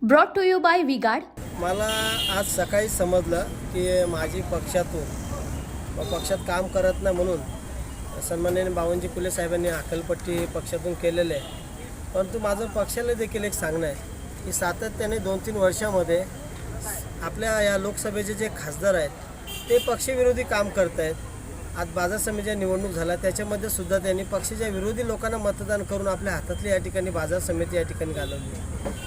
Brought to you by V-Guard. मला आज सकाळी समजलं की माझी पक्षात काम करत नाही म्हणून सन्माननीय बावनजी कुले साहेबांनी अक्कलपट्टी पक्षातून केलेलं आहे। परंतु माझं पक्षाला देखील एक सांगणं आहे की सातत्याने 2-3 वर्षामध्ये आपल्या या लोकसभेचे जे खासदार आहेत ते पक्षविरोधी काम करत आहेत। आज बाजार समितीच्या निवडणूक झाला त्याच्यामध्ये सुद्धा त्यांनी पक्षाच्या विरोधी लोकांना मतदान करून आपल्या हातातली या ठिकाणी बाजार समिती या ठिकाणी घालवली।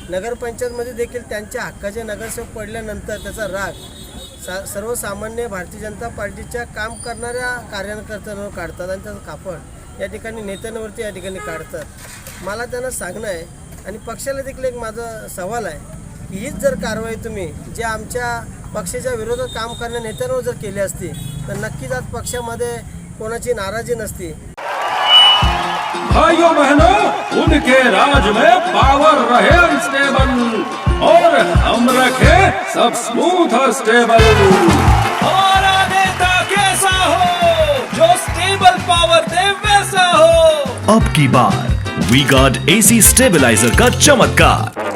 नगरपंचायतमध्ये देखील त्यांच्या हक्काचे नगरसेवक पडल्यानंतर त्याचा राग सर्वसामान्य भारतीय जनता पार्टीच्या काम करणाऱ्या कार्यकर्त्यांवर काढतात आणि त्याचं कापड या ठिकाणी नेत्यांवरती या ठिकाणी काढतात। मला त्यांना सांगणं आहे आणि पक्षाला देखील एक माझा सवाल आहे की हीच जर कारवाई तुम्ही जे आमच्या पक्षाच्या विरोधात काम करणाऱ्या नेत्यांवर जर केली असती तर नक्कीच आज पक्षामध्ये कोणाची नाराजी नसती। भाइयों बहनों, उनके राज में पावर रहे अनस्टेबल और हम रखे सब स्मूथ और स्टेबल। हमारा नेता कैसा हो जो स्टेबल पावर दे वैसा हो। अब की बार वी गार्ड एसी स्टेबलाइजर का चमत्कार।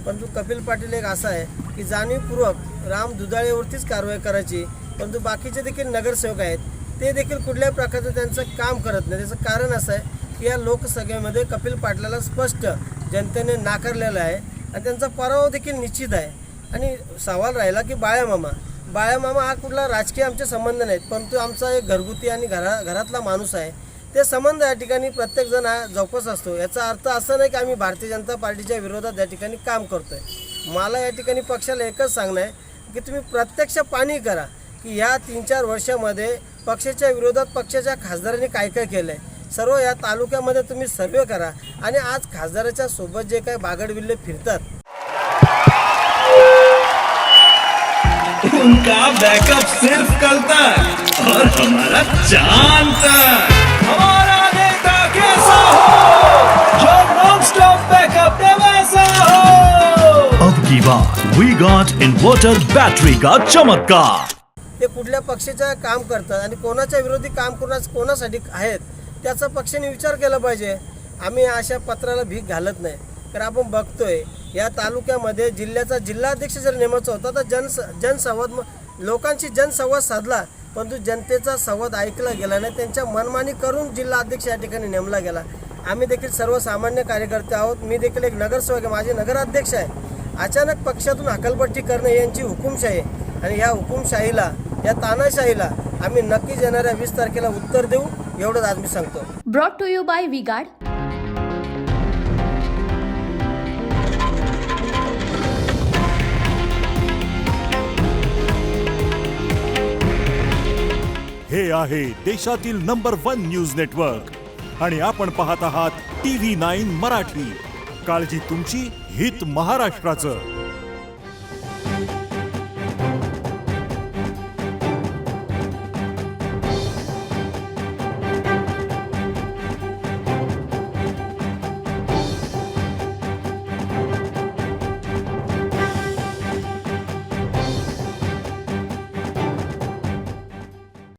परंतु कपिल पाटील एक असा आहे की जाणीवपूर्वक राम दुधाळेवरतीच कारवाई करायची, परंतु बाकीचे देखील नगरसेवक आहेत ते देखील कुठल्याही प्रकारचं त्यांचं काम करत नाही। त्याचं कारण असं आहे की या लोकसभेमध्ये कपिल पाटलाला स्पष्ट जनतेने नाकारलेलं आहे आणि त्यांचा पराभव देखील निश्चित आहे। आणि सवाल राहिला की बाळामामा हा कुठला राजकीय आमचे संबंध नाहीत, परंतु आमचा एक घरगुती आणि घरातला माणूस आहे। ते संबंध या ठिकाणी प्रत्येकजण हा जोपास असतो। याचा अर्थ असा नाही की आम्ही भारतीय जनता पार्टीच्या विरोधात या ठिकाणी काम करतो आहे। मला या ठिकाणी पक्षाला एकच सांगणं आहे की तुम्ही प्रत्यक्ष पाहणी करा की या 3-4 वर्षामध्ये पक्षाच्या विरोधात पक्षाच्या खासदारांनी काय काय केलं आहे। सर्व या तालुक्यामध्ये तुम्ही सर्वे करा आणि आज खासदाराच्या सोबत जे काही बागडविल्ले फिरतात उनका बैकअप सिर्फ कल तक और हमारा चांद तक। हमारा नेता कैसा हो जो नॉन स्टॉप बैकअप दे वैसा हो। अब की बार वी गार्ड इन्वर्टर बैटरी का चमत्कार। ते कुठल्या पक्षाचं काम करतात आणि कोणाच्या विरोधी काम कोणासाठी आहेत त्याचा पक्षाने विचार केला पाहिजे। आम्ही अशा पत्राला भीक घालत नाही, कारण आपण बघतोय या तालुक्यामध्ये जिल्ह्याचा जिल्हाध्यक्ष जर नेमायचा होता तर जनसंवाद लोकांशी जनसंवाद साधला, परंतु जनतेचा संवाद ऐकला गेला नाही। त्यांच्या मनमानी करून जिल्हा अध्यक्ष या ठिकाणी नेमला गेला। आम्ही देखील सर्वसामान्य कार्यकर्ते आहोत, मी देखील एक नगरसेवक आहे, माझे नगराध्यक्ष आहे। अचानक पक्षातून हकालपट्टी करणे यांची हुकुमशाही आहे आणि या हुकुमशाहीला या तानाशाहीला आम्ही नक्कीच येणाऱ्या 20 तारखेला उत्तर देऊ, एवढंच आज मी सांगतो। Brought to you by V-Guard. हे आहे देशातील नंबर 1 न्यूज नेटवर्क आणि आपण पाहत आहात TV9 मराठी। काळजी तुमची, हित महाराष्ट्राचं।